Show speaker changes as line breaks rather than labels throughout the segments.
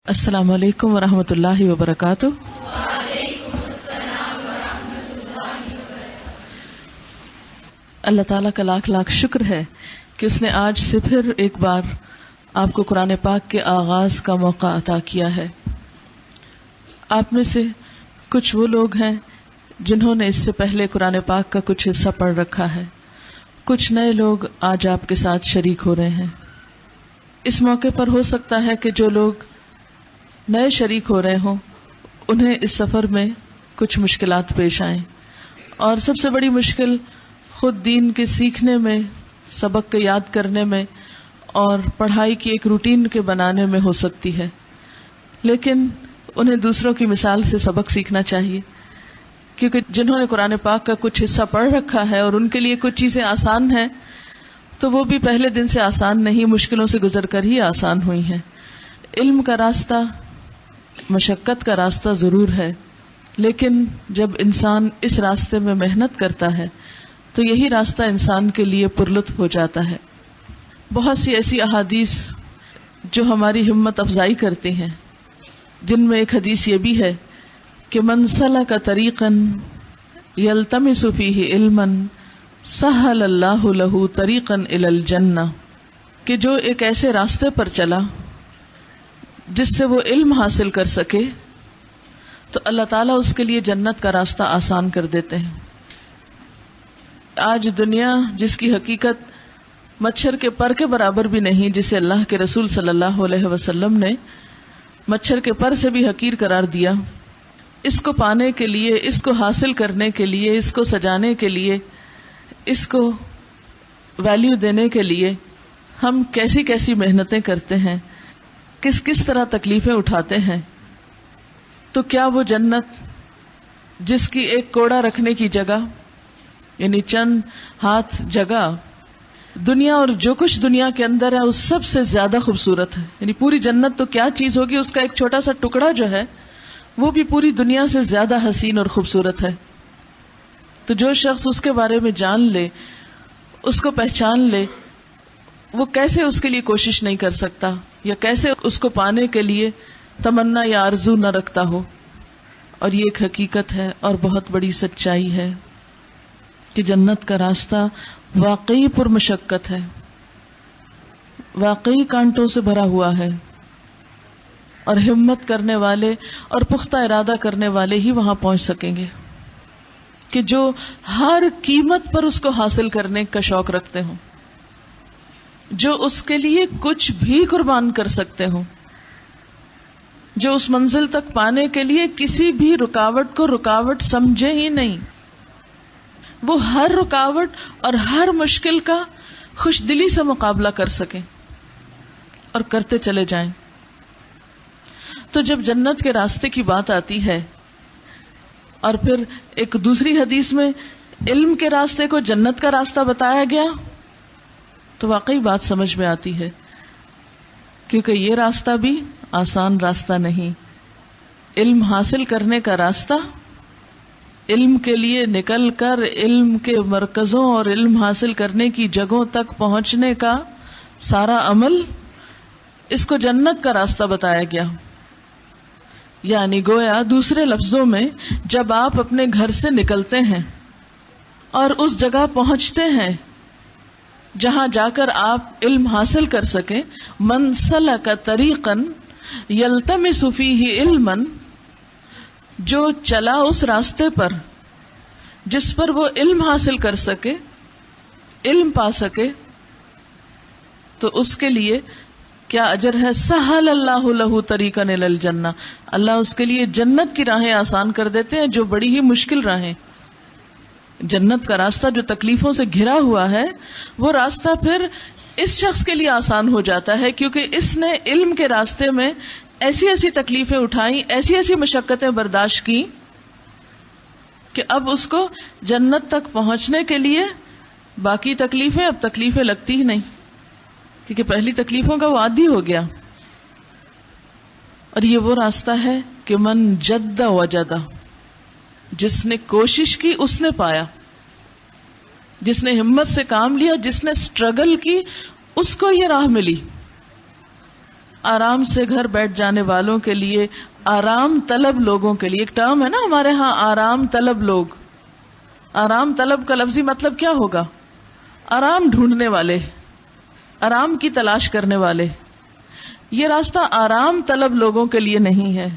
السلام علیکم ورحمۃ اللہ وبرکاتہ۔ اللہ تعالیٰ کا لاکھ لاکھ شکر ہے کہ اس نے آج سے پھر ایک بار آپ کو قرآن پاک کے آغاز کا موقع عطا کیا ہے۔ آپ میں سے کچھ وہ لوگ ہیں جنہوں نے اس سے پہلے قرآن پاک کا کچھ حصہ پڑھ رکھا ہے، کچھ نئے لوگ آج آپ کے ساتھ شریک ہو رہے ہیں۔ اس موقع پر ہو سکتا ہے کہ جو لوگ نئے شریک ہو رہے ہوں انہیں اس سفر میں کچھ مشکلات پیش آئیں، اور سب سے بڑی مشکل خود دین کے سیکھنے میں، سبق کے یاد کرنے میں اور پڑھائی کی ایک روٹین کے بنانے میں ہو سکتی ہے، لیکن انہیں دوسروں کی مثال سے سبق سیکھنا چاہیے، کیونکہ جنہوں نے قرآن پاک کا کچھ حصہ پڑھ رکھا ہے اور ان کے لیے کچھ چیزیں آسان ہیں تو وہ بھی پہلے دن سے آسان نہیں، مشکلوں سے گزر کر ہی آسان ہوئی ہیں۔ علم کا راستہ مشقت کا راستہ ضرور ہے، لیکن جب انسان اس راستے میں محنت کرتا ہے تو یہی راستہ انسان کے لیے پرلطف ہو جاتا ہے۔ بہت سی ایسی احادیث جو ہماری ہمت افزائی کرتی ہیں، جن میں ایک حدیث یہ بھی ہے کہ من سلک طریقا یلتمس فیہ علما سہل اللہ لہ طریقا الی الجنہ، کہ جو ایک ایسے راستے پر چلا جس سے وہ علم حاصل کر سکے تو اللہ تعالیٰ اس کے لیے جنت کا راستہ آسان کر دیتے ہیں۔ آج دنیا جس کی حقیقت مچھر کے پر کے برابر بھی نہیں، جسے اللہ کے رسول صلی اللہ علیہ وسلم نے مچھر کے پر سے بھی حقیر قرار دیا، اس کو پانے کے لیے، اس کو حاصل کرنے کے لیے، اس کو سجانے کے لیے، اس کو ویلیو دینے کے لیے ہم کیسی کیسی محنتیں کرتے ہیں، کس کس طرح تکلیفیں اٹھاتے ہیں، تو کیا وہ جنت جس کی ایک کوڑا رکھنے کی جگہ، یعنی چند ہاتھ جگہ، دنیا اور جو کچھ دنیا کے اندر ہے اس سب سے زیادہ خوبصورت ہے؟ یعنی پوری جنت تو کیا چیز ہوگی، اس کا ایک چھوٹا سا ٹکڑا جو ہے وہ بھی پوری دنیا سے زیادہ حسین اور خوبصورت ہے۔ تو جو شخص اس کے بارے میں جان لے، اس کو پہچان لے، وہ کیسے اس کے لیے کوشش نہیں کر سکتا، یا کیسے اس کو پانے کے لیے تمنا یا آرزو نہ رکھتا ہو۔ اور یہ ایک حقیقت ہے اور بہت بڑی سچائی ہے کہ جنت کا راستہ واقعی پرمشقت ہے، واقعی کانٹوں سے بھرا ہوا ہے، اور ہمت کرنے والے اور پختہ ارادہ کرنے والے ہی وہاں پہنچ سکیں گے، کہ جو ہر قیمت پر اس کو حاصل کرنے کا شوق رکھتے ہوں، جو اس کے لیے کچھ بھی قربان کر سکتے ہوں، جو اس منزل تک پانے کے لیے کسی بھی رکاوٹ کو رکاوٹ سمجھے ہی نہیں، وہ ہر رکاوٹ اور ہر مشکل کا خوش دلی سے مقابلہ کر سکیں اور کرتے چلے جائیں۔ تو جب جنت کے راستے کی بات آتی ہے، اور پھر ایک دوسری حدیث میں علم کے راستے کو جنت کا راستہ بتایا گیا، تو واقعی بات سمجھ میں آتی ہے، کیونکہ یہ راستہ بھی آسان راستہ نہیں۔ علم حاصل کرنے کا راستہ، علم کے لیے نکل کر علم کے مرکزوں اور علم حاصل کرنے کی جگہوں تک پہنچنے کا سارا عمل، اس کو جنت کا راستہ بتایا گیا۔ یعنی گویا دوسرے لفظوں میں، جب آپ اپنے گھر سے نکلتے ہیں اور اس جگہ پہنچتے ہیں جہاں جا کر آپ علم حاصل کر سکیں، من سلک طریقا یلتمس فیہ علما، جو چلا اس راستے پر جس پر وہ علم حاصل کر سکے، علم پا سکے، تو اس کے لیے کیا اجر ہے؟ سہل اللہ لہ طریقا الی الجنہ، اللہ اس کے لیے جنت کی راہیں آسان کر دیتے ہیں، جو بڑی ہی مشکل راہیں۔ جنت کا راستہ جو تکلیفوں سے گھرا ہوا ہے، وہ راستہ پھر اس شخص کے لیے آسان ہو جاتا ہے، کیونکہ اس نے علم کے راستے میں ایسی ایسی تکلیفیں اٹھائیں، ایسی ایسی مشقتیں برداشت کی کہ اب اس کو جنت تک پہنچنے کے لیے باقی تکلیفیں، اب تکلیفیں لگتی ہی نہیں، کیونکہ پہلی تکلیفوں کا وہ عادی ہو گیا۔ اور یہ وہ راستہ ہے کہ من جد وجد، جس نے کوشش کی اس نے پایا، جس نے ہمت سے کام لیا، جس نے اسٹرگل کی، اس کو یہ راہ ملی۔ آرام سے گھر بیٹھ جانے والوں کے لیے، آرام طلب لوگوں کے لیے. ایک ٹرم ہے نا ہمارے ہاں، آرام طلب لوگ. آرام طلب کا لفظی مطلب کیا ہوگا؟ آرام ڈھونڈنے والے، آرام کی تلاش کرنے والے. یہ راستہ آرام طلب لوگوں کے لیے نہیں ہے،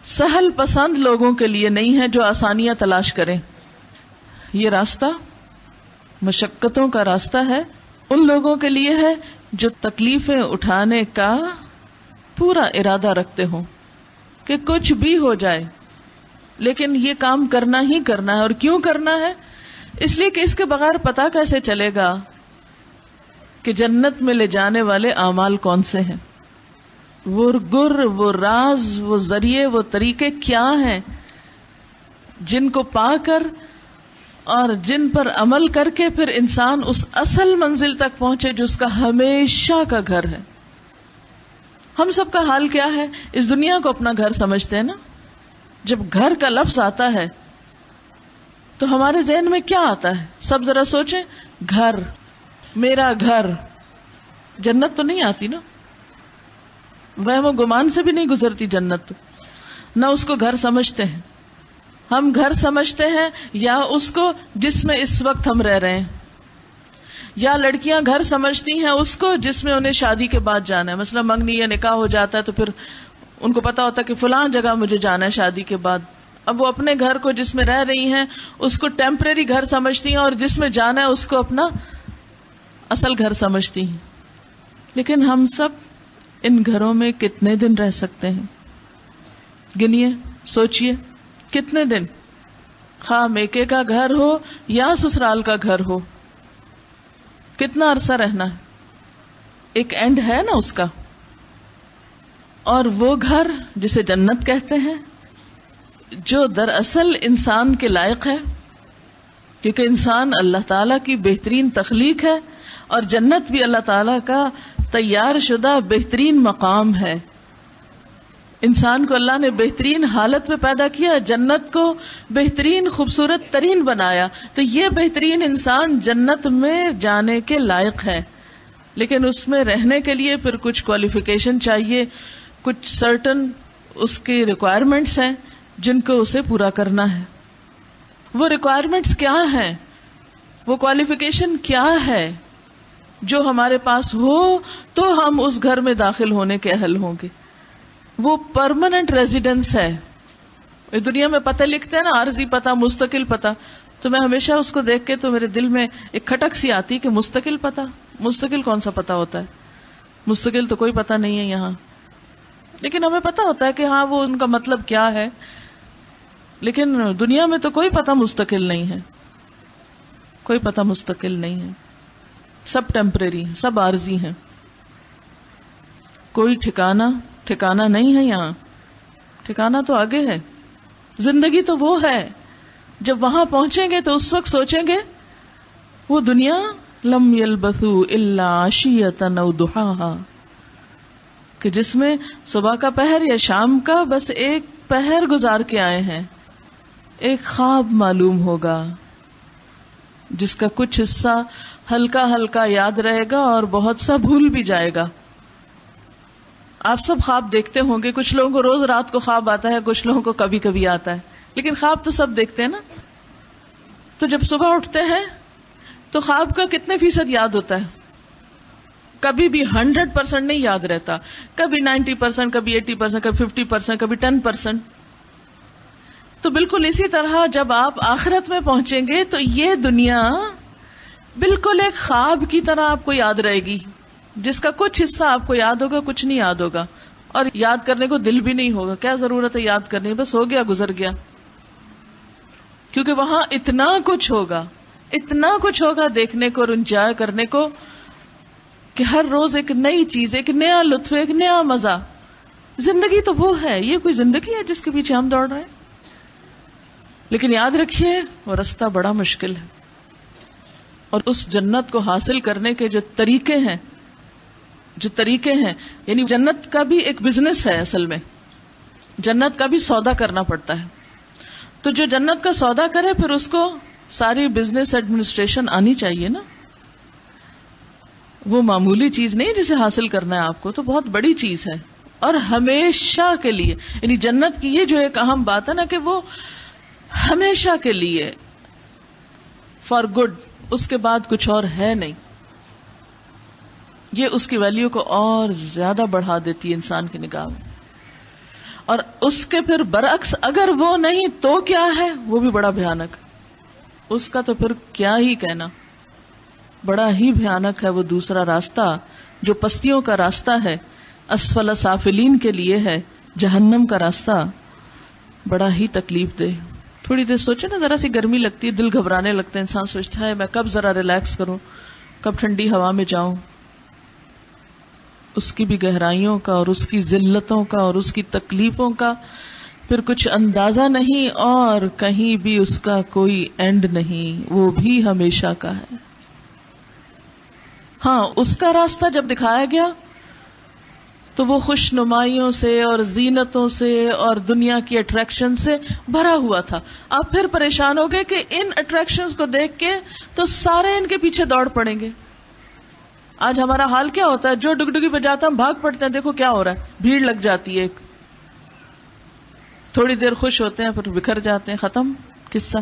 سہل پسند لوگوں کے لیے نہیں ہے جو آسانیاں تلاش کریں. یہ راستہ مشقتوں کا راستہ ہے، ان لوگوں کے لیے ہے جو تکلیفیں اٹھانے کا پورا ارادہ رکھتے ہوں کہ کچھ بھی ہو جائے لیکن یہ کام کرنا ہی کرنا ہے. اور کیوں کرنا ہے؟ اس لیے کہ اس کے بغیر پتا کیسے چلے گا کہ جنت میں لے جانے والے اعمال کون سے ہیں، وہ گر، وہ راز، وہ ذریعے، وہ طریقے کیا ہیں جن کو پا کر اور جن پر عمل کر کے پھر انسان اس اصل منزل تک پہنچے جو اس کا ہمیشہ کا گھر ہے. ہم سب کا حال کیا ہے؟ اس دنیا کو اپنا گھر سمجھتے ہیں نا. جب گھر کا لفظ آتا ہے تو ہمارے ذہن میں کیا آتا ہے؟ سب ذرا سوچیں. گھر، میرا گھر. جنت تو نہیں آتی نا، وہم و گمان سے بھی نہیں گزرتی جنت. نہ اس کو گھر سمجھتے ہیں. ہم گھر سمجھتے ہیں یا اس کو جس میں اس وقت ہم رہ رہے ہیں، یا لڑکیاں گھر سمجھتی ہیں اس کو جس میں انہیں شادی کے بعد جانا ہے. مثلا منگنی یا نکاح ہو جاتا ہے تو پھر ان کو پتا ہوتا ہے کہ فلاں جگہ مجھے جانا ہے شادی کے بعد. اب وہ اپنے گھر کو جس میں رہ رہی ہیں اس کو ٹیمپریری گھر سمجھتی ہیں اور جس میں جانا ہے اس کو اپنا اصل گھر سمجھتی ہیں. لیکن ہم سب ان گھروں میں کتنے دن رہ سکتے ہیں؟ گنیے، سوچئے کتنے دن. خواہ میکے کا گھر ہو یا سسرال کا گھر ہو، کتنا عرصہ رہنا ہے؟ ایک اینڈ ہے نا اس کا. اور وہ گھر جسے جنت کہتے ہیں، جو دراصل انسان کے لائق ہے، کیونکہ انسان اللہ تعالیٰ کی بہترین تخلیق ہے اور جنت بھی اللہ تعالیٰ کا تیار شدہ بہترین مقام ہے. انسان کو اللہ نے بہترین حالت میں پیدا کیا، جنت کو بہترین خوبصورت ترین بنایا، تو یہ بہترین انسان جنت میں جانے کے لائق ہے. لیکن اس میں رہنے کے لیے پھر کچھ کوالیفیکیشن چاہیے، کچھ سرٹن اس کی ریکوائرمنٹس ہیں جن کو اسے پورا کرنا ہے. وہ ریکوائرمنٹس کیا ہیں، وہ کوالیفیکیشن کیا ہے جو ہمارے پاس ہو تو ہم اس گھر میں داخل ہونے کے اہل ہوں گے. وہ پرماننٹ ریزیڈنس ہے. دنیا میں پتہ لکھتے ہیں نا، عارضی پتہ، مستقل پتہ. تو میں ہمیشہ اس کو دیکھ کے تو میرے دل میں ایک کھٹک سی آتی کہ مستقل پتہ، مستقل کون سا پتہ ہوتا ہے؟ مستقل تو کوئی پتہ نہیں ہے یہاں. لیکن ہمیں پتہ ہوتا ہے کہ ہاں وہ ان کا مطلب کیا ہے. لیکن دنیا میں تو کوئی پتہ مستقل نہیں ہے، کوئی پتہ مستقل نہیں ہے. سب ٹیمپریری، سب عارضی ہیں. کوئی ٹھکانہ نہیں ہے یہاں. ٹھکانہ تو آگے ہے. زندگی تو وہ ہے جب وہاں پہنچیں گے تو اس وقت سوچیں گے وہ دنیا لم یلبثوا الا عشیۃ او ضحاھا، کہ جس میں صبح کا پہر یا شام کا بس ایک پہر گزار کے آئے ہیں. ایک خواب معلوم ہوگا جس کا کچھ حصہ ہلکا ہلکا یاد رہے گا اور بہت سا بھول بھی جائے گا. آپ سب خواب دیکھتے ہوں گے. کچھ لوگوں کو روز رات کو خواب آتا ہے، کچھ لوگوں کو کبھی کبھی آتا ہے، لیکن خواب تو سب دیکھتے ہیں نا. تو جب صبح اٹھتے ہیں تو خواب کا کتنے فیصد یاد ہوتا ہے؟ کبھی بھی 100% نہیں یاد رہتا، کبھی 90%، کبھی 80%، کبھی 50%، کبھی 10%. تو بالکل اسی طرح جب آپ آخرت میں پہنچیں گے تو یہ دنیا بالکل ایک خواب کی طرح آپ کو یاد رہے گی، جس کا کچھ حصہ آپ کو یاد ہوگا، کچھ نہیں یاد ہوگا، اور یاد کرنے کو دل بھی نہیں ہوگا. کیا ضرورت ہے یاد کرنے، بس ہو گیا، گزر گیا. کیونکہ وہاں اتنا کچھ ہوگا دیکھنے کو اور انجوائے کرنے کو کہ ہر روز ایک نئی چیز، ایک نیا لطف، ایک نیا مزہ. زندگی تو وہ ہے. یہ کوئی زندگی ہے جس کے پیچھے ہم دوڑ رہے ہیں؟ لیکن یاد رکھیے وہ رستہ بڑا مشکل ہے. اور اس جنت کو حاصل کرنے کے جو طریقے ہیں، یعنی جنت کا بھی ایک بزنس ہے. اصل میں جنت کا بھی سودا کرنا پڑتا ہے. تو جو جنت کا سودا کرے پھر اس کو ساری بزنس ایڈمنسٹریشن آنی چاہیے نا. وہ معمولی چیز نہیں جسے حاصل کرنا ہے آپ کو، تو بہت بڑی چیز ہے اور ہمیشہ کے لیے. یعنی جنت کی یہ جو ایک اہم بات ہے نا کہ وہ ہمیشہ کے لیے فار گڈ، اس کے بعد کچھ اور ہے نہیں. یہ اس کی ویلیو کو اور زیادہ بڑھا دیتی ہے انسان کی نگاہ میں. اور اس کے پھر برعکس اگر وہ نہیں تو کیا ہے، وہ بھی بڑا بھیانک. اس کا تو پھر کیا ہی کہنا، بڑا ہی بھیانک ہے وہ دوسرا راستہ جو پستیوں کا راستہ ہے، اسفل سافلین کے لیے ہے، جہنم کا راستہ، بڑا ہی تکلیف دہ. تھوڑی دیر سوچے نا، ذرا سی گرمی لگتی ہے، دل گھبرانے لگتا ہے، انسان سوچتا ہے میں کب ذرا ریلیکس کروں، کب ٹھنڈی ہوا میں جاؤں. اس کی بھی گہرائیوں کا اور اس کی ذلتوں کا اور اس کی تکلیفوں کا پھر کچھ اندازہ نہیں، اور کہیں بھی اس کا کوئی اینڈ نہیں، وہ بھی ہمیشہ کا ہے. ہاں، اس کا راستہ جب دکھایا گیا تو وہ خوش نمائیوں سے اور زینتوں سے اور دنیا کی اٹریکشن سے بھرا ہوا تھا. آپ پھر پریشان ہو گئے کہ ان اٹریکشنز کو دیکھ کے تو سارے ان کے پیچھے دوڑ پڑیں گے. آج ہمارا حال کیا ہوتا ہے، جو ڈگڈگی بجاتا ہے ہم بھاگ پڑتے ہیں، دیکھو کیا ہو رہا ہے، بھیڑ لگ جاتی ہے. تھوڑی دیر خوش ہوتے ہیں پھر بکھر جاتے ہیں، ختم قصہ.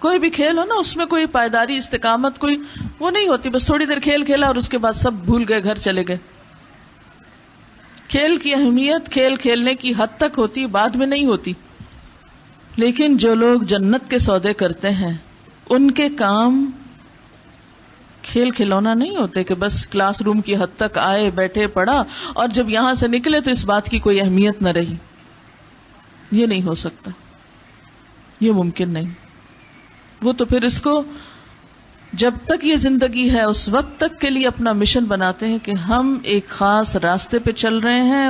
کوئی بھی کھیل ہو نا، اس میں کوئی پائیداری، استقامت کوئی وہ نہیں ہوتی. بس تھوڑی دیر کھیل کھیلا اور اس کے بعد سب بھول گئے، گھر چلے گئے. کھیل کی اہمیت کھیل کھیلنے کی حد تک ہوتی، بعد میں نہیں ہوتی. لیکن جو لوگ جنت کے سودے کرتے ہیں ان کے کام کھیل کھلونا نہیں ہوتے کہ بس کلاس روم کی حد تک آئے، بیٹھے، پڑھا اور جب یہاں سے نکلے تو اس بات کی کوئی اہمیت نہ رہی. یہ نہیں ہو سکتا، یہ ممکن نہیں. وہ تو پھر اس کو جب تک یہ زندگی ہے اس وقت تک کے لیے اپنا مشن بناتے ہیں کہ ہم ایک خاص راستے پہ چل رہے ہیں،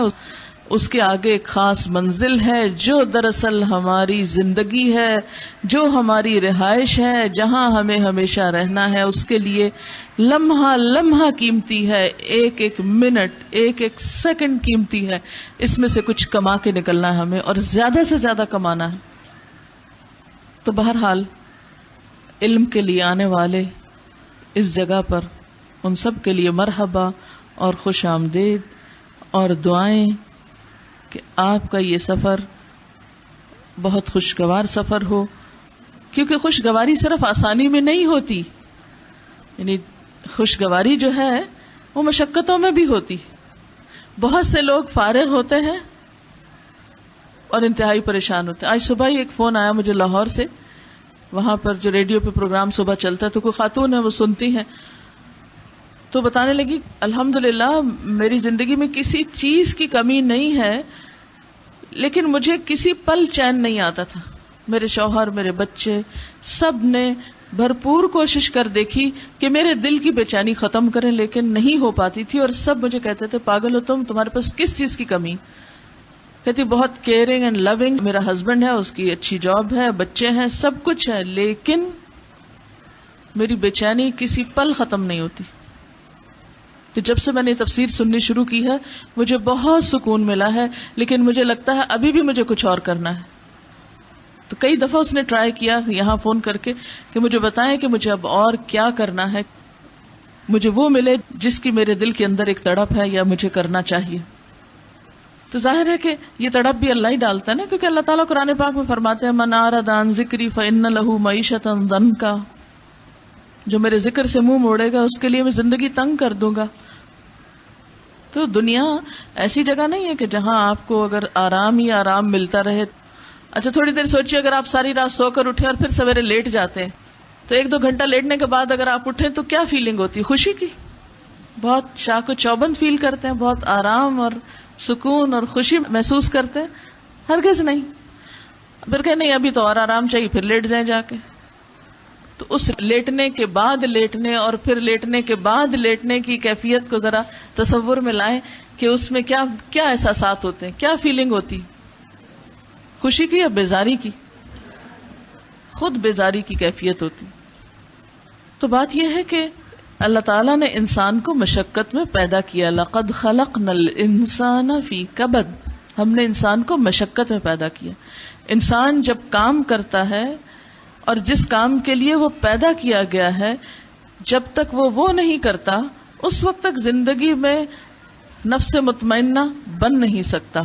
اس کے آگے ایک خاص منزل ہے جو دراصل ہماری زندگی ہے، جو ہماری رہائش ہے، جہاں ہمیں ہمیشہ رہنا ہے. اس کے لیے لمحہ لمحہ قیمتی ہے، ایک ایک منٹ، ایک ایک سیکنڈ قیمتی ہے. اس میں سے کچھ کما کے نکلنا ہے ہمیں، اور زیادہ سے زیادہ کمانا ہے. تو بہرحال علم کے لیے آنے والے اس جگہ پر ان سب کے لیے مرحبا اور خوش آمدید اور دعائیں کہ آپ کا یہ سفر بہت خوشگوار سفر ہو. کیونکہ خوشگواری صرف آسانی میں نہیں ہوتی، یعنی خوشگواری جو ہے وہ مشقتوں میں بھی ہوتی. بہت سے لوگ فارغ ہوتے ہیں اور انتہائی پریشان ہوتے ہیں. آج صبح ہی ایک فون آیا مجھے لاہور سے، وہاں پر جو ریڈیو پہ پروگرام صبح چلتا ہے تو کوئی خاتون ہے وہ سنتی ہیں، تو بتانے لگی الحمدللہ میری زندگی میں کسی چیز کی کمی نہیں ہے، لیکن مجھے کسی پل چین نہیں آتا تھا. میرے شوہر، میرے بچے، سب نے بھرپور کوشش کر دیکھی کہ میرے دل کی بے چینی ختم کریں، لیکن نہیں ہو پاتی تھی. اور سب مجھے کہتے تھے پاگل ہو تم، تمہارے پاس کس چیز کی کمی؟ کہتی بہت کیئرنگ اینڈ لونگ میرا ہسبینڈ ہے، اس کی اچھی جاب ہے، بچے ہیں، سب کچھ ہے، لیکن میری بے چینی کسی پل ختم نہیں ہوتی. تو جب سے میں نے تفسیر سننی شروع کی ہے مجھے بہت سکون ملا ہے، لیکن مجھے لگتا ہے ابھی بھی مجھے کچھ اور کرنا ہے. تو کئی دفعہ اس نے ٹرائی کیا یہاں فون کر کے کہ مجھے بتائیں کہ مجھے اب اور کیا کرنا ہے، مجھے وہ ملے جس کی میرے دل کے اندر ایک تڑپ ہے یا مجھے کرنا چاہیے. تو ظاہر ہے کہ یہ تڑپ بھی اللہ ہی ڈالتا ہے نا، کیونکہ اللہ تعالیٰ قرآن پاک میں فرماتے ہیں من اعرض عن ذکری فإن له معیشۃ ضنکا، جو میرے ذکر سے منہ موڑے گا اس کے لیے میں زندگی تنگ کر دوں گا. تو دنیا ایسی جگہ نہیں ہے کہ جہاں آپ کو اگر آرام ہی آرام ملتا رہے. اچھا تھوڑی دیر سوچیے، اگر آپ ساری رات سو کر اٹھے اور پھر سویرے لیٹ جاتے ہیں تو 1-2 گھنٹہ لیٹنے کے بعد اگر آپ اٹھیں تو کیا فیلنگ ہوتی ہے؟ خوشی کی، بہت شاق و چوبند فیل کرتے ہیں، بہت آرام اور سکون اور خوشی محسوس کرتے ہیں. ہرگز نہیں. پھر کہ نہیں ابھی تو اور آرام چاہیے، پھر لیٹ جائیں جا کے. تو اس لیٹنے کے بعد لیٹنے اور پھر لیٹنے کے بعد لیٹنے کی کیفیت کو ذرا تصور میں لائیں کہ اس میں کیا کیا احساسات ہوتے ہیں، کیا فیلنگ ہوتی، خوشی کی یا بیزاری کی؟ خود بیزاری کی کیفیت ہوتی. تو بات یہ ہے کہ اللہ تعالیٰ نے انسان کو مشقت میں پیدا کیا. لقد خلقنا الانسان فی کبد، ہم نے انسان کو مشقت میں پیدا کیا. انسان جب کام کرتا ہے اور جس کام کے لیے وہ پیدا کیا گیا ہے جب تک وہ نہیں کرتا اس وقت تک زندگی میں نفس مطمئنہ بن نہیں سکتا،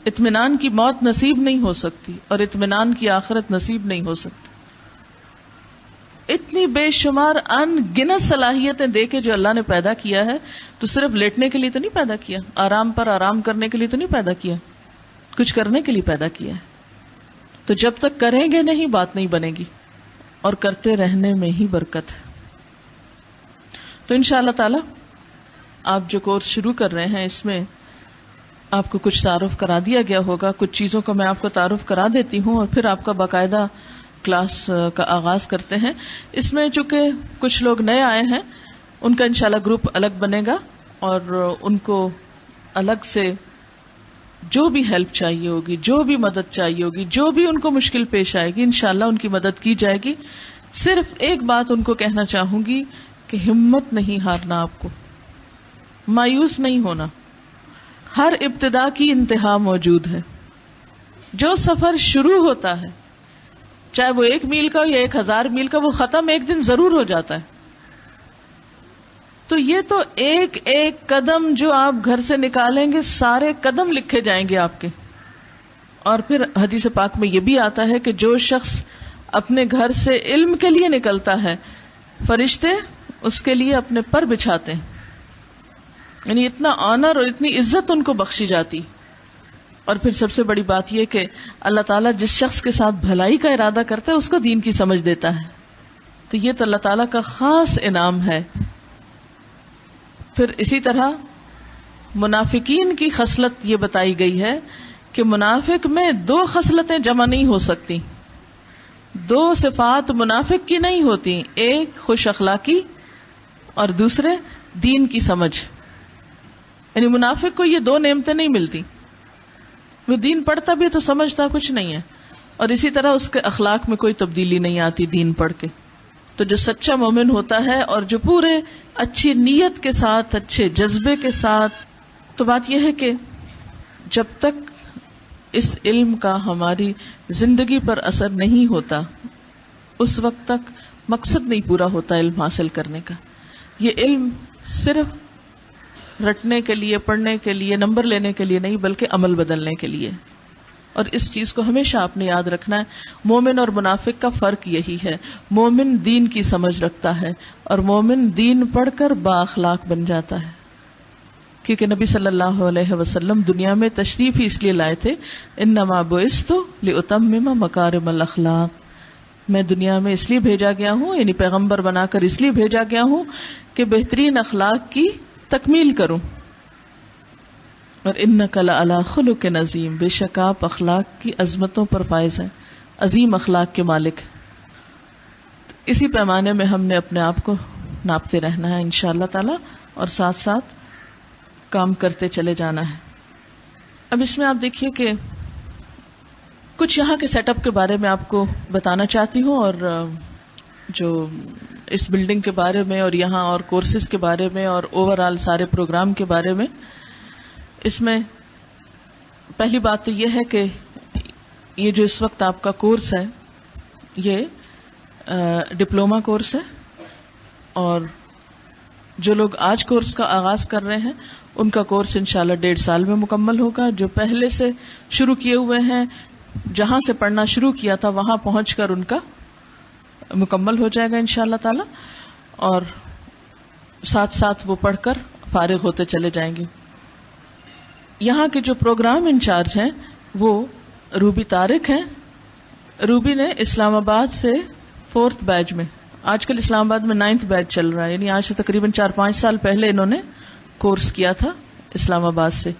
اطمینان کی موت نصیب نہیں ہو سکتی اور اطمینان کی آخرت نصیب نہیں ہو سکتی. اتنی بے شمار ان گنت صلاحیتیں دے کے جو اللہ نے پیدا کیا ہے، تو صرف لیٹنے کے لیے تو نہیں پیدا کیا، آرام پر آرام کرنے کے لیے تو نہیں پیدا کیا، کچھ کرنے کے لیے پیدا کیا ہے. تو جب تک کریں گے نہیں بات نہیں بنے گی، اور کرتے رہنے میں ہی برکت ہے. تو انشاءاللہ تعالی آپ جو کورس شروع کر رہے ہیں اس میں آپ کو کچھ تعارف کرا دیا گیا ہوگا. کچھ چیزوں کا میں آپ کو تعارف کرا دیتی ہوں اور پھر آپ کا باقاعدہ کلاس کا آغاز کرتے ہیں. اس میں چونکہ کچھ لوگ نئے آئے ہیں، ان کا انشاءاللہ گروپ الگ بنے گا اور ان کو الگ سے جو بھی ہیلپ چاہیے ہوگی، جو بھی مدد چاہیے ہوگی، جو بھی ان کو مشکل پیش آئے گی، انشاءاللہ ان کی مدد کی جائے گی. صرف ایک بات ان کو کہنا چاہوں گی کہ ہمت نہیں ہارنا، آپ کو مایوس نہیں ہونا. ہر ابتدا کی انتہا موجود ہے. جو سفر شروع ہوتا ہے، چاہے وہ 1 میل کا یا 1000 میل کا، وہ ختم ایک دن ضرور ہو جاتا ہے. تو یہ تو ایک ایک قدم جو آپ گھر سے نکالیں گے، سارے قدم لکھے جائیں گے آپ کے. اور پھر حدیث پاک میں یہ بھی آتا ہے کہ جو شخص اپنے گھر سے علم کے لیے نکلتا ہے، فرشتے اس کے لیے اپنے پر بچھاتے ہیں. یعنی اتنا آنر اور اتنی عزت ان کو بخشی جاتی. اور پھر سب سے بڑی بات یہ کہ اللہ تعالیٰ جس شخص کے ساتھ بھلائی کا ارادہ کرتا ہے اس کو دین کی سمجھ دیتا ہے. تو یہ تو اللہ تعالیٰ کا خاص انعام ہے. پھر اسی طرح منافقین کی خصلت یہ بتائی گئی ہے کہ منافق میں 2 خصلتیں جمع نہیں ہو سکتی. 2 صفات منافق کی نہیں ہوتی، ایک خوش اخلاقی اور دوسرے دین کی سمجھ. یعنی منافق کو یہ 2 نعمتیں نہیں ملتی. وہ دین پڑھتا بھی تو سمجھتا کچھ نہیں ہے، اور اسی طرح اس کے اخلاق میں کوئی تبدیلی نہیں آتی دین پڑھ کے. تو جو سچا مومن ہوتا ہے اور جو پورے اچھی نیت کے ساتھ، اچھے جذبے کے ساتھ، تو بات یہ ہے کہ جب تک اس علم کا ہماری زندگی پر اثر نہیں ہوتا اس وقت تک مقصد نہیں پورا ہوتا علم حاصل کرنے کا. یہ علم صرف رٹنے کے لیے، پڑھنے کے لیے، نمبر لینے کے لیے نہیں، بلکہ عمل بدلنے کے لیے. اور اس چیز کو ہمیشہ آپ نے یاد رکھنا ہے. مومن اور منافق کا فرق یہی ہے. مومن دین کی سمجھ رکھتا ہے اور مومن دین پڑھ کر با اخلاق بن جاتا ہے. کیونکہ نبی صلی اللہ علیہ وسلم دنیا میں تشریف ہی اس لیے لائے تھے، انما بعثت لاتمم مکارم الاخلاق. میں دنیا میں اس لیے بھیجا گیا ہوں، یعنی پیغمبر بنا کر اس لیے بھیجا گیا ہوں کہ بہترین اخلاق کی تکمیل کروں. اور انک لعلی خلق عظیم، بے شک آپ اخلاق کی عظمتوں پر فائز ہیں، عظیم اخلاق کے مالک. اسی پیمانے میں ہم نے اپنے آپ کو ناپتے رہنا ہے انشاءاللہ تعالی، اور ساتھ ساتھ کام کرتے چلے جانا ہے. اب اس میں آپ دیکھیے کہ کچھ یہاں کے سیٹ اپ کے بارے میں آپ کو بتانا چاہتی ہوں، اور جو اس بلڈنگ کے بارے میں اور یہاں اور کورسز کے بارے میں اور اوور آل سارے پروگرام کے بارے میں. اس میں پہلی بات تو یہ ہے کہ یہ جو اس وقت آپ کا کورس ہے یہ ڈپلومہ کورس ہے، اور جو لوگ آج کورس کا آغاز کر رہے ہیں ان کا کورس انشاءاللہ 1.5 سال میں مکمل ہوگا. جو پہلے سے شروع کیے ہوئے ہیں، جہاں سے پڑھنا شروع کیا تھا وہاں پہنچ کر ان کا مکمل ہو جائے گا انشاءاللہ تعالی، اور ساتھ ساتھ وہ پڑھ کر فارغ ہوتے چلے جائیں گے. یہاں کے جو پروگرام انچارج ہیں وہ روبی طارق ہیں. روبی نے اسلام آباد سے 4th بیچ میں، آج کل اسلام آباد میں 9th بیچ چل رہا ہے، یعنی آج سے تقریباً 4-5 سال پہلے انہوں نے کورس کیا تھا اسلام آباد سے،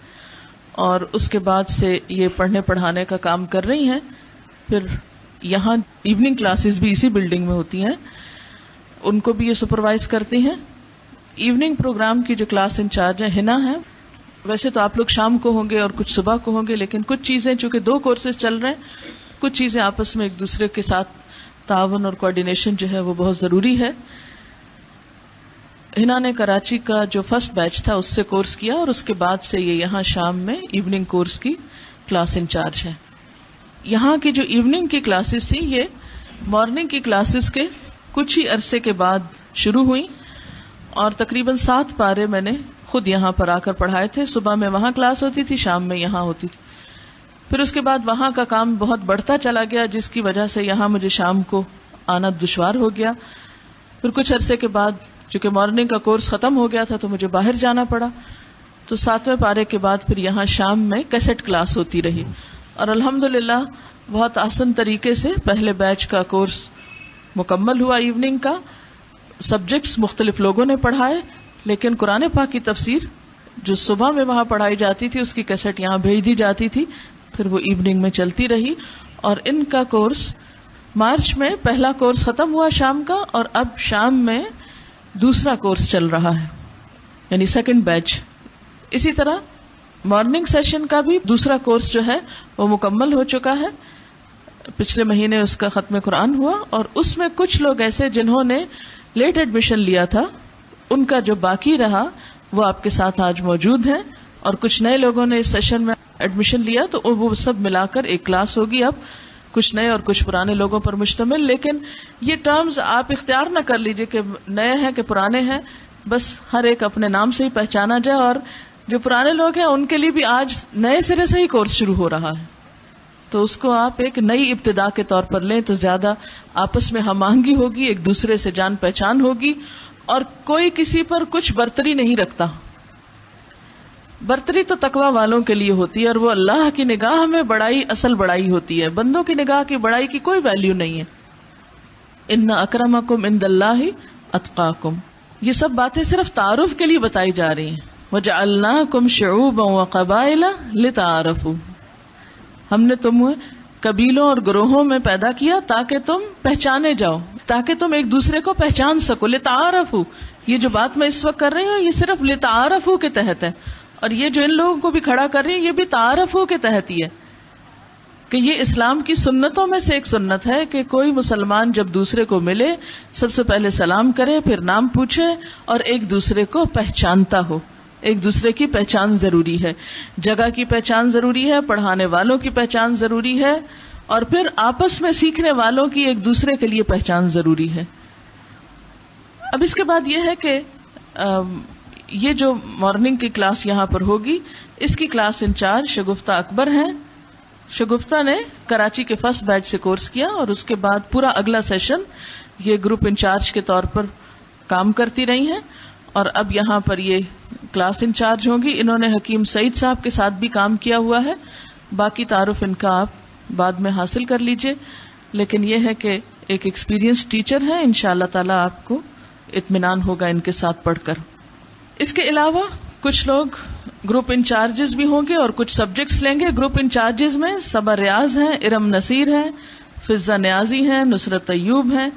اور اس کے بعد سے یہ پڑھنے پڑھانے کا کام کر رہی ہیں. پھر یہاں ایوننگ کلاسز بھی اسی بلڈنگ میں ہوتی ہیں، ان کو بھی یہ سپروائز کرتی ہیں. ایوننگ پروگرام کی جو کلاس انچارج ہیں ہنا ہے. ویسے تو آپ لوگ شام کو ہوں گے اور کچھ صبح کو ہوں گے، لیکن کچھ چیزیں چونکہ 2 کورسز چل رہے ہیں، کچھ چیزیں آپس میں ایک دوسرے کے ساتھ تعاون اور کوآرڈینیشن جو ہے وہ بہت ضروری ہے. ہنا نے کراچی کا جو فرسٹ بیچ تھا اس سے کورس کیا، اور اس کے بعد سے یہ یہاں شام میں ایوننگ کورس کی کلاس انچارج ہے. یہاں کی جو ایوننگ کی کلاسز تھی یہ مارننگ کی کلاسز کے کچھ ہی عرصے کے بعد شروع ہوئی اور تقریباً 7 پارے میں نے خود یہاں پر آ کر پڑھائے تھے. صبح میں وہاں کلاس ہوتی تھی, شام میں یہاں ہوتی تھی. پھر اس کے بعد وہاں کا کام بہت بڑھتا چلا گیا, جس کی وجہ سے یہاں مجھے شام کو آنا دشوار ہو گیا. پھر کچھ عرصے کے بعد چونکہ مارننگ کا کورس ختم ہو گیا تھا تو مجھے باہر جانا پڑا, تو 7ویں پارے کے بعد پھر یہاں شام میں کیسٹ کلاس ہوتی رہی. اور الحمدللہ بہت آسان طریقے سے پہلے بیچ کا کورس مکمل ہوا. ایوننگ کا سبجیکٹس مختلف لوگوں نے پڑھائے, لیکن قرآن پاک کی تفسیر جو صبح میں وہاں پڑھائی جاتی تھی اس کی کیسٹ یہاں بھیج دی جاتی تھی, پھر وہ ایوننگ میں چلتی رہی. اور ان کا کورس مارچ میں پہلا کورس ختم ہوا شام کا, اور اب شام میں دوسرا کورس چل رہا ہے, یعنی سیکنڈ بیچ. اسی طرح مارننگ سیشن کا بھی دوسرا کورس جو ہے وہ مکمل ہو چکا ہے. پچھلے مہینے اس کا ختم قرآن ہوا, اور اس میں کچھ لوگ ایسے جنہوں نے لیٹ ایڈمیشن لیا تھا, ان کا جو باقی رہا وہ آپ کے ساتھ آج موجود ہیں. اور کچھ نئے لوگوں نے اس سیشن میں ایڈمیشن لیا, تو وہ سب ملا کر ایک کلاس ہوگی اب, کچھ نئے اور کچھ پرانے لوگوں پر مشتمل. لیکن یہ ٹرمز آپ اختیار نہ کر لیجئے کہ نئے ہیں کہ پرانے ہیں, بس ہر ایک اپنے نام سے ہی پہچانا جائے. اور جو پرانے لوگ ہیں ان کے لیے بھی آج نئے سرے سے ہی کورس شروع ہو رہا ہے, تو اس کو آپ ایک نئی ابتدا کے طور پر لیں تو زیادہ آپس میں ہم آہنگی ہوگی, ایک دوسرے سے جان پہچان ہوگی, اور کوئی کسی پر کچھ برتری نہیں رکھتا. برتری تو تقوی والوں کے لیے ہوتی ہے, اور وہ اللہ کی نگاہ میں بڑائی اصل بڑائی ہوتی ہے. بندوں کی نگاہ کی بڑائی کی کوئی ویلیو نہیں ہے. ان اکرمکم عند اللہ اتقاکم, یہ سب باتیں صرف تعارف کے لیے بتائی جا رہی ہیں. وجعلناکم شعوبا وقبائل لتعارفوا, ہم نے تمہیں قبیلوں اور گروہوں میں پیدا کیا تاکہ تم پہچانے جاؤ, تاکہ تم ایک دوسرے کو پہچان سکو. لتعارفوا, یہ جو بات میں اس وقت کر رہی ہوں یہ صرف لتعارفوا کے تحت ہے, اور یہ جو ان لوگوں کو بھی کھڑا کر رہی ہے یہ بھی تعارفوں کے تحت ہی ہے, کہ یہ اسلام کی سنتوں میں سے ایک سنت ہے کہ کوئی مسلمان جب دوسرے کو ملے سب سے پہلے سلام کرے, پھر نام پوچھے, اور ایک دوسرے کو پہچانتا ہو. ایک دوسرے کی پہچان ضروری ہے, جگہ کی پہچان ضروری ہے, پڑھانے والوں کی پہچان ضروری ہے, اور پھر آپس میں سیکھنے والوں کی ایک دوسرے کے لیے پہچان ضروری ہے. اب اس کے بعد یہ ہے کہ یہ جو مارننگ کی کلاس یہاں پر ہوگی, اس کی کلاس انچارج شگفتہ اکبر ہیں. شگفتہ نے کراچی کے فرسٹ بیچ سے کورس کیا, اور اس کے بعد پورا اگلا سیشن یہ گروپ انچارج کے طور پر کام کرتی رہی ہیں, اور اب یہاں پر یہ کلاس انچارج ہوں گی. انہوں نے حکیم سعید صاحب کے ساتھ بھی کام کیا ہوا ہے, باقی تعارف ان کا آپ بعد میں حاصل کر لیجئے. لیکن یہ ہے کہ ایک ایکسپیرینس ٹیچر ہیں, انشاءاللہ تعالی آپ کو اطمینان ہوگا ان کے ساتھ پڑھ کر. اس کے علاوہ کچھ لوگ گروپ انچارجز بھی ہوں گے اور کچھ سبجیکٹس لیں گے. گروپ انچارجز میں صبا ریاض ہیں, ارم نصیر ہیں, فضہ نیازی ہیں, نصرت ایوب ہیں.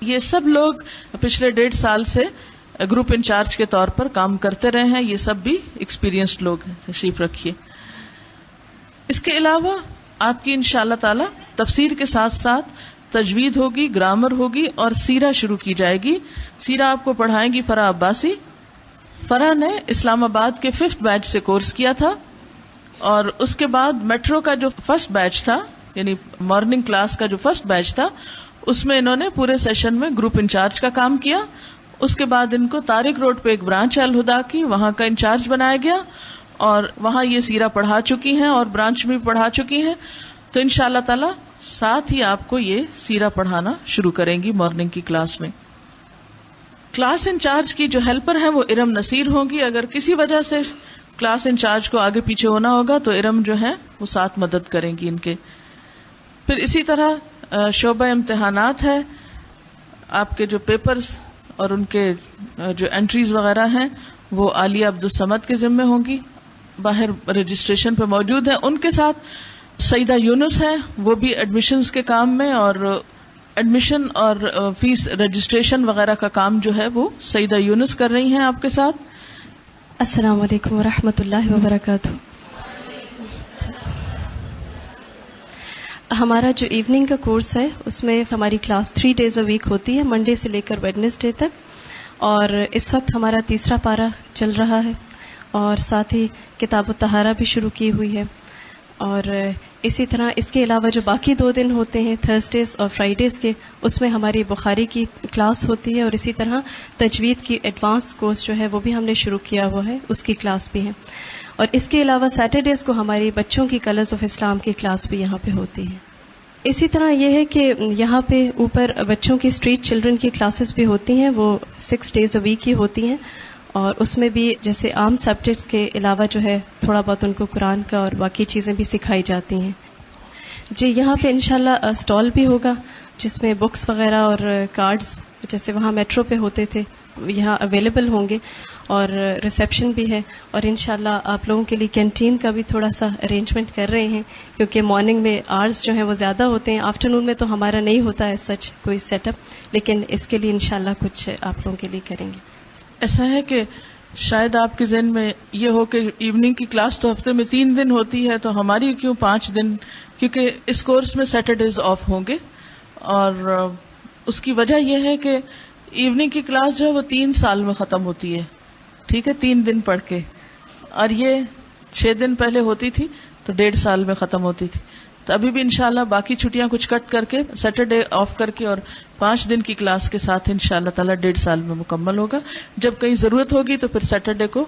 یہ سب لوگ پچھلے 1.5 سال سے گروپ انچارج کے طور پر کام کرتے رہے ہیں. یہ سب بھی ایکسپیرینسڈ لوگ ہیں. تشریف رکھیے. اس کے علاوہ آپ کی انشاءاللہ تعالی تفسیر کے ساتھ ساتھ تجوید ہوگی, گرامر ہوگی, اور سیرہ شروع کی جائے گی. سیرہ آپ کو پڑھائیں گی فرح عباسی. فرح نے اسلام آباد کے 5th بیچ سے کورس کیا تھا, اور اس کے بعد میٹرو کا جو فرسٹ بیچ تھا, یعنی مارننگ کلاس کا جو فرسٹ بیچ تھا, اس میں انہوں نے پورے سیشن میں گروپ انچارج کا کام کیا. اس کے بعد ان کو طارق روڈ پہ ایک برانچ ہے الہدا کی, وہاں کا انچارج بنایا گیا, اور وہاں یہ سیرہ پڑھا چکی ہیں اور برانچ میں بھی پڑھا چکی ہیں. تو انشاءاللہ تعالی ساتھ ہی آپ کو یہ سیرہ پڑھانا شروع کریں گی مارننگ کی کلاس میں. کلاس انچارج کی جو ہیلپر ہیں وہ ارم نصیر ہوں گی. اگر کسی وجہ سے کلاس انچارج کو آگے پیچھے ہونا ہوگا تو ارم جو ہے وہ ساتھ مدد کریں گی ان کے. پھر اسی طرح شعبہ امتحانات ہے, آپ کے جو پیپرز اور ان کے جو انٹریز وغیرہ ہیں وہ عالیہ عبدالصمد کے ذمے ہوں گی, باہر رجسٹریشن پہ موجود ہیں. ان کے ساتھ سیدہ یونس ہیں, وہ بھی ایڈمیشنز کے کام میں, اور ایڈمیشن اور فیس رجسٹریشن وغیرہ کا کام جو ہے وہ سیدہ یونس کر رہی ہیں آپ کے ساتھ.
السلام علیکم ورحمۃ اللہ وبرکاتہ. ہمارا جو ایوننگ کا کورس ہے اس میں ہماری کلاس 3 days a week ہوتی ہے, منڈے سے لے کر ویڈنسڈے تک, اور اس وقت ہمارا 3را پارہ چل رہا ہے, اور ساتھ ہی کتاب الطہارہ بھی شروع کی ہوئی ہے. اور اسی طرح اس کے علاوہ جو باقی 2 دن ہوتے ہیں تھرسڈیز اور فرائیڈیز کے، اس میں ہماری بخاری کی کلاس ہوتی ہے، اور اسی طرح تجوید کی ایڈوانس کورس جو ہے وہ بھی ہم نے شروع کیا ہوا ہے، اس کی کلاس بھی ہے. اور اس کے علاوہ سیٹرڈیز کو ہماری بچوں کی کلرز آف اسلام کی کلاس بھی یہاں پہ ہوتی ہے. اسی طرح یہ ہے کہ یہاں پہ اوپر بچوں کی اسٹریٹ چلڈرن کی کلاسز بھی ہوتی ہیں، وہ 6 days a week کی ہوتی ہیں، اور اس میں بھی جیسے عام سبجیکٹس کے علاوہ جو ہے تھوڑا بہت ان کو قرآن کا اور باقی چیزیں بھی سکھائی جاتی ہیں. جی یہاں پہ انشاءاللہ اسٹال بھی ہوگا جس میں بکس وغیرہ اور کارڈز جیسے وہاں میٹرو پہ ہوتے تھے یہاں اویلیبل ہوں گے، اور ریسیپشن بھی ہے، اور انشاءاللہ آپ لوگوں کے لیے کینٹین کا بھی تھوڑا سا ارینجمنٹ کر رہے ہیں، کیونکہ مارننگ میں آورز جو ہیں وہ زیادہ ہوتے ہیں، آفٹرنون میں تو ہمارا نہیں ہوتا ہے سچ کوئی سیٹ اپ، لیکن اس کے لیے انشاءاللہ کچھ آپ لوگوں کے لیے کریں گے.
ایسا ہے کہ شاید آپ کے ذہن میں یہ ہو کہ ایوننگ کی کلاس تو ہفتے میں 3 دن ہوتی ہے، تو ہماری کیوں 5 دن؟ کیونکہ اس کورس میں سیٹرڈیز آف ہوں گے، اور اس کی وجہ یہ ہے کہ ایوننگ کی کلاس جو ہے وہ 3 سال میں ختم ہوتی ہے، ٹھیک ہے، 3 دن پڑھ کے، اور یہ 6 دن پہلے ہوتی تھی تو 1.5 سال میں ختم ہوتی تھی. تو ابھی بھی انشاءاللہ باقی چھٹیاں کچھ کٹ کر کے سیٹرڈے آف کر کے اور 5 دن کی کلاس کے ساتھ انشاءاللہ تعالیٰ 1.5 سال میں مکمل ہوگا. جب کہیں ضرورت ہوگی تو پھر سیٹرڈے کو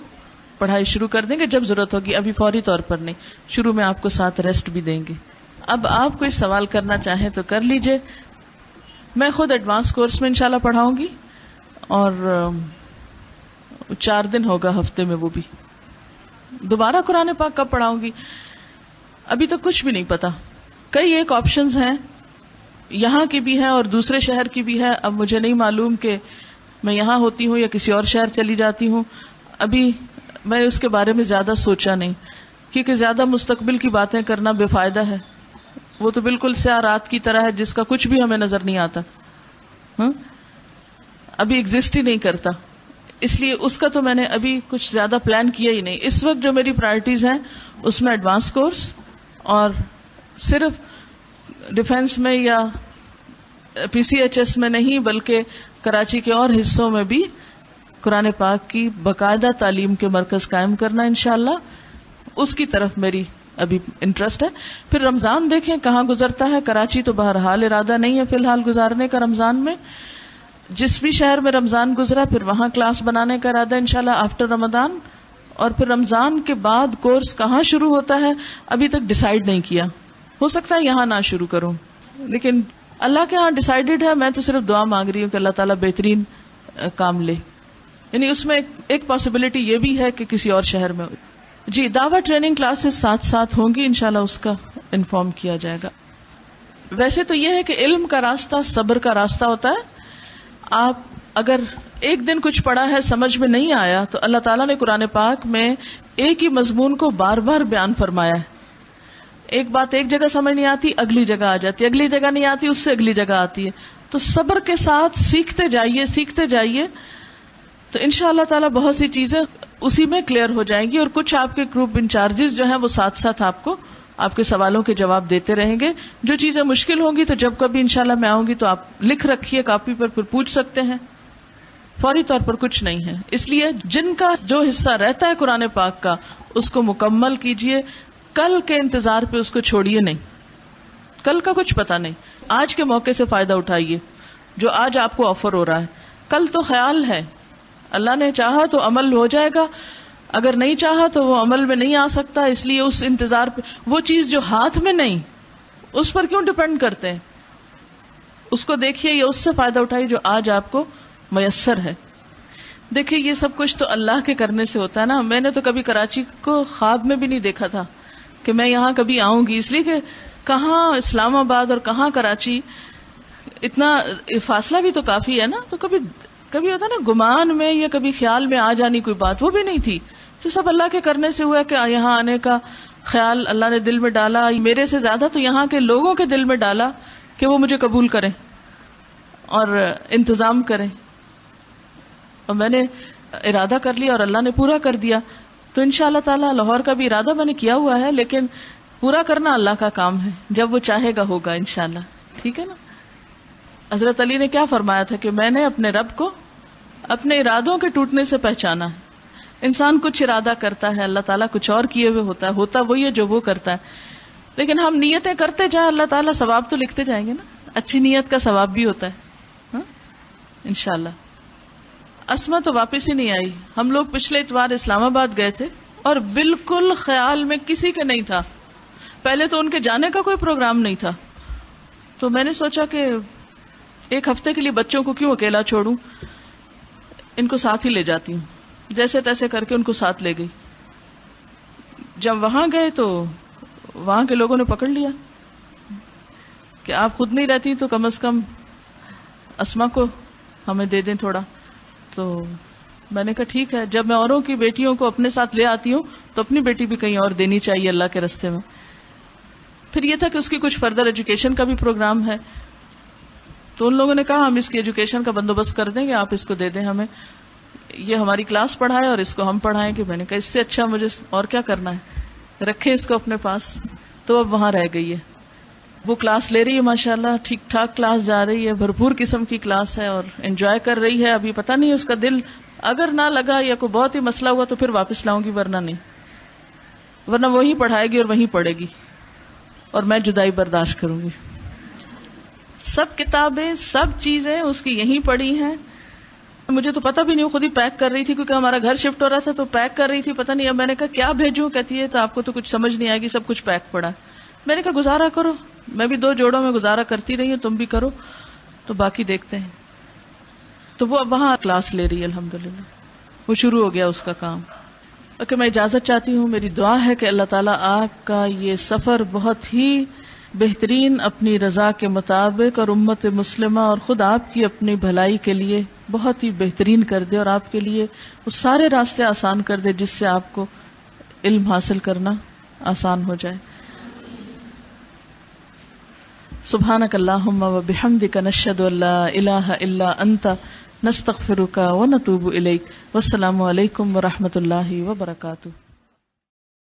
پڑھائی شروع کر دیں گے جب ضرورت ہوگی، ابھی فوری طور پر نہیں، شروع میں آپ کو ساتھ ریسٹ بھی دیں گے. اب آپ کوئی سوال کرنا چاہیں تو کر لیجئے. میں خود ایڈوانس کورس میں انشاءاللہ پڑھاؤں گی، اور 4 دن ہوگا ہفتے میں، وہ بھی دوبارہ قرآن پاک کب پڑھاؤں گی ابھی تو کچھ بھی نہیں پتا. کئی ایک آپشنز ہیں، یہاں کی بھی ہے اور دوسرے شہر کی بھی ہے. اب مجھے نہیں معلوم کہ میں یہاں ہوتی ہوں یا کسی اور شہر چلی جاتی ہوں، ابھی میں اس کے بارے میں زیادہ سوچا نہیں، کیونکہ زیادہ مستقبل کی باتیں کرنا بے فائدہ ہے. وہ تو بالکل سیاہ رات کی طرح ہے جس کا کچھ بھی ہمیں نظر نہیں آتا، ابھی ایگزسٹ ہی نہیں کرتا. اس لیے اس کا تو میں نے ابھی کچھ زیادہ پلان کیا ہی نہیں. اس وقت جو میری پرائرٹیز ہیں اس میں ایڈوانس کورس، اور صرف ڈیفنس میں یا پی سی ایچ ایس میں نہیں بلکہ کراچی کے اور حصوں میں بھی قرآن پاک کی باقاعدہ تعلیم کے مرکز قائم کرنا انشاءاللہ، اس کی طرف میری ابھی انٹرسٹ ہے. پھر رمضان دیکھیں کہاں گزرتا ہے. کراچی تو بہرحال ارادہ نہیں ہے فی الحال گزارنے کا رمضان میں. جس بھی شہر میں رمضان گزرا پھر وہاں کلاس بنانے کا ارادہ انشاءاللہ آفٹر رمضان. اور پھر رمضان کے بعد کورس کہاں شروع ہوتا ہے ابھی تک ڈیسائیڈ نہیں کیا. ہو سکتا ہے یہاں نہ شروع کروں، لیکن اللہ کے ہاں ڈیسائیڈڈ ہے. میں تو صرف دعا مانگ رہی ہوں کہ اللہ تعالیٰ بہترین کام لے. یعنی اس میں ایک پاسبلٹی یہ بھی ہے کہ کسی اور شہر میں. جی دعوت ٹریننگ کلاسز ساتھ ہوں گی انشاءاللہ، اس کا انفارم کیا جائے گا. ویسے تو یہ ہے کہ علم کا راستہ صبر کا راستہ ہوتا ہے. آپ اگر ایک دن کچھ پڑھا ہے سمجھ میں نہیں آیا تو اللہ تعالیٰ نے قرآن پاک میں ایک ہی مضمون کو بار بار بیان فرمایا ہے. ایک بات ایک جگہ سمجھ نہیں آتی اگلی جگہ آ جاتی، اگلی جگہ نہیں آتی اس سے اگلی جگہ آتی ہے. تو صبر کے ساتھ سیکھتے جائیے تو انشاءاللہ تعالیٰ بہت سی چیزیں اسی میں کلیئر ہو جائیں گی. اور کچھ آپ کے گروپ انچارجز جو ہیں وہ ساتھ ساتھ آپ کو آپ کے سوالوں کے جواب دیتے رہیں گے. جو چیزیں مشکل ہوں گی تو جب کبھی انشاءاللہ میں آؤں گی تو آپ لکھ رکھیے کاپی پر، پھر پوچھ سکتے ہیں. فوری طور پر کچھ نہیں ہے. اس لیے جن کا جو حصہ رہتا ہے قرآن پاک کا اس کو مکمل کیجئے. کل کے انتظار پہ اس کو چھوڑیے نہیں، کل کا کچھ پتا نہیں. آج کے موقع سے فائدہ اٹھائیے جو آج آپ کو آفر ہو رہا ہے. کل تو خیال ہے، اللہ نے چاہا تو عمل ہو جائے گا، اگر نہیں چاہا تو وہ عمل میں نہیں آ سکتا. اس لیے اس انتظار پہ وہ چیز جو ہاتھ میں نہیں اس پر کیوں ڈیپینڈ کرتے ہیں، اس کو دیکھیے یا اس سے فائدہ اٹھائیے جو آج آپ کو میسر ہے. دیکھیے یہ سب کچھ تو اللہ کے کرنے سے ہوتا ہے نا. میں نے تو کبھی کراچی کو خواب میں بھی نہیں دیکھا تھا کہ میں یہاں کبھی آؤں گی، اس لیے کہ کہاں اسلام آباد اور کہاں کراچی، اتنا فاصلہ بھی تو کافی ہے نا. تو کبھی ہوتا نا گمان میں یا کبھی خیال میں آ جانی کوئی بات، وہ بھی نہیں تھی. تو سب اللہ کے کرنے سے ہوا کہ یہاں آنے کا خیال اللہ نے دل میں ڈالا. میرے سے زیادہ تو یہاں کے لوگوں کے دل میں ڈالا کہ وہ مجھے قبول کریں اور انتظام کریں. اور میں نے ارادہ کر لیا اور اللہ نے پورا کر دیا. تو انشاءاللہ تعالی لاہور کا بھی ارادہ میں نے کیا ہوا ہے، لیکن پورا کرنا اللہ کا کام ہے. جب وہ چاہے گا ہوگا انشاءاللہ. ٹھیک ہے نا. حضرت علی نے کیا فرمایا تھا کہ میں نے اپنے رب کو اپنے ارادوں کے ٹوٹنے سے پہچانا ہے. انسان کچھ ارادہ کرتا ہے، اللہ تعالیٰ کچھ اور کیے ہوئے ہوتا ہے وہی ہے جو وہ کرتا ہے. لیکن ہم نیتیں کرتے جائیں، اللہ تعالیٰ ثواب تو لکھتے جائیں گے نا، اچھی نیت کا ثواب بھی ہوتا ہے ہاں انشاءاللہ۔ اسما تو واپس ہی نہیں آئی۔ ہم لوگ پچھلے اتوار اسلام آباد گئے تھے اور بالکل خیال میں کسی کے نہیں تھا، پہلے تو ان کے جانے کا کوئی پروگرام نہیں تھا، تو میں نے سوچا کہ ایک ہفتے کے لیے بچوں کو کیوں اکیلا چھوڑوں، ان کو ساتھ ہی لے جاتی ہوں۔ جیسے تیسے کر کے ان کو ساتھ لے گئی۔ جب وہاں گئے تو وہاں کے لوگوں نے پکڑ لیا کہ آپ خود نہیں رہتی تو کم از کم اسما کو ہمیں دے دیں تھوڑا۔ تو میں نے کہا ٹھیک ہے، جب میں اوروں کی بیٹیوں کو اپنے ساتھ لے آتی ہوں تو اپنی بیٹی بھی کہیں اور دینی چاہیے اللہ کے راستے میں۔ پھر یہ تھا کہ اس کی کچھ فردر ایجوکیشن کا بھی پروگرام ہے، تو ان لوگوں نے کہا ہم اس کی ایجوکیشن کا بندوبست کر دیں گے، آپ اس کو دے دیں ہمیں، یہ ہماری کلاس پڑھائے اور اس کو ہم پڑھائیں گے۔ میں نے کہا اس سے اچھا مجھے اور کیا کرنا ہے، رکھے اس کو اپنے پاس۔ تو اب وہاں رہ گئی ہے، وہ کلاس لے رہی ہے ماشاءاللہ، ٹھیک ٹھاک کلاس جا رہی ہے، بھرپور قسم کی کلاس ہے اور انجوائے کر رہی ہے۔ ابھی پتہ نہیں اس کا دل اگر نہ لگا یا کوئی بہت ہی مسئلہ ہوا تو پھر واپس لاؤں گی، ورنہ نہیں، ورنہ وہی پڑھائے گی اور وہیں پڑھے گی اور میں جدائی برداشت کروں گی۔ سب کتابیں سب چیزیں اس کی یہیں پڑی ہیں، مجھے تو پتہ بھی نہیں، خود ہی پیک کر رہی تھی کیونکہ ہمارا گھر شفٹ ہو رہا تھا، تو پیک کر رہی تھی، پتہ نہیں اب میں نے کہا کیا بھیجوں، کہتی ہے تو آپ کو تو کچھ سمجھ نہیں آئے گی، سب کچھ پیک پڑا۔ میں نے کہا گزارا کرو، میں بھی 2 جوڑوں میں گزارا کرتی رہی ہوں، تم بھی کرو، تو باقی دیکھتے ہیں۔ تو وہ اب وہاں کلاس لے رہی ہے الحمدللہ، وہ شروع ہو گیا اس کا کام۔ اوکے، میں اجازت چاہتی ہوں، میری دعا ہے کہ اللہ تعالیٰ آپ کا یہ سفر بہت ہی بہترین اپنی رضا کے مطابق اور امت مسلمہ اور خود آپ کی اپنی بھلائی کے لیے بہت ہی بہترین کر دے، اور آپ کے لیے وہ سارے راستے آسان کر دے جس سے آپ کو علم حاصل کرنا آسان ہو جائے۔ سبحانک اللہم و بحمدک نشہد ان لا الہ الا انت نستغفرک و نتوب الیک۔ والسلام علیکم و رحمۃ اللہ وبرکاتہ۔